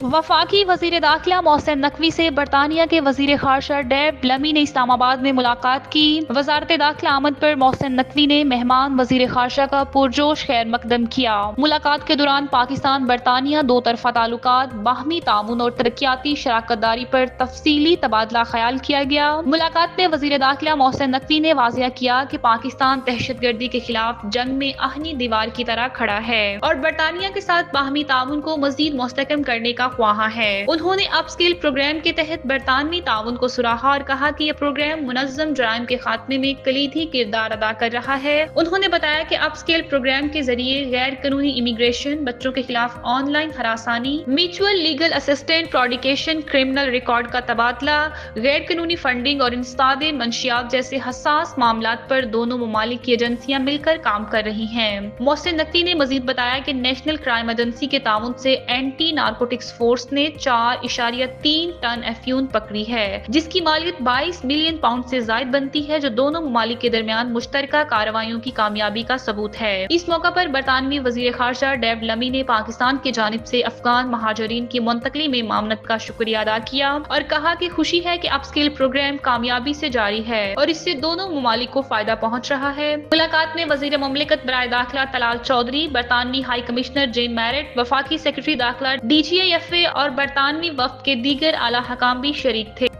वफाकी वज़ीर दाखिला मोहसिन नकवी से बरतानिया के वज़ीर ख़ारजा डेव लमी ने इस्लामाबाद में मुलाकात की। वज़ारत दाखिला आमद पर मोहसिन नकवी ने मेहमान वज़ीर ख़ारजा का पुरजोश खैर मकदम किया। मुलाकात के दौरान पाकिस्तान बरतानिया दो तरफ़ा ताल्लुकात, बाहमी ताउन और तरक्याती शराकत दारी पर तफसीली तबादला ख्याल किया गया। मुलाकात में वज़ीर दाखिला मोहसिन नकवी ने वाज़ेह किया कि पाकिस्तान दहशतगर्दी के खिलाफ जंग में आहनी दीवार की तरह खड़ा है और बरतानिया के साथ बाहमी ताउन को मज़ीद मुस्तहकम करने का ख्वाहा है। उन्होंने अपस्किल प्रोग्राम के तहत बरतानवी ताउन को सराहा और कहा कि यह प्रोग्राम मुनज़्ज़म जराइम के खात्मे में कलीदी किरदार अदा कर रहा है। उन्होंने बताया कि अपस्किल प्रोग्राम के जरिए गैर कानूनी इमिग्रेशन, बच्चों के खिलाफ ऑनलाइन हरासानी, म्यूचुअल लीगल असिस्टेंट प्रोडिकेशन, क्रिमिनल रिकॉर्ड का तबादला, गैर कानूनी फंडिंग और इंसदाद मंशियात जैसे हसास मामलात पर दोनों ममालिक की एजेंसियां मिलकर काम कर रही हैं। मोहसिन नकवी ने मजीद बताया कि नेशनल क्राइम एजेंसी के ताउन से एंटी नारकोटिक्स फोर्स ने 4.3 टन अफ्यून पकड़ी है, जिसकी मालियत 22 मिलियन पाउंड से जायद बनती है, जो दोनों ममालिक के दरमियान मुश्तरका कार्रवाइयों की कामयाबी का सबूत है। इस मौका पर बरतानवी वजीर खारजा डेव लमी ने पाकिस्तान की जानिब से अफगान महाजरीन की मुंतकली में मामनत का शुक्रिया अदा किया और कहा कि खुशी है कि अपस्किल प्रोग्राम कामयाबी से जारी है और इससे दोनों ममालिक को फायदा पहुंच रहा है। मुलाकात में वजीर ममलिकत बराए दाखिला तलाल चौधरी, बरतानवी हाई कमिश्नर जेन मैरेट, वफाकी सेक्रेटरी दाखिला DGIFA और बरतानवी वफ्द के दीगर आला हकाम भी शरीक थे।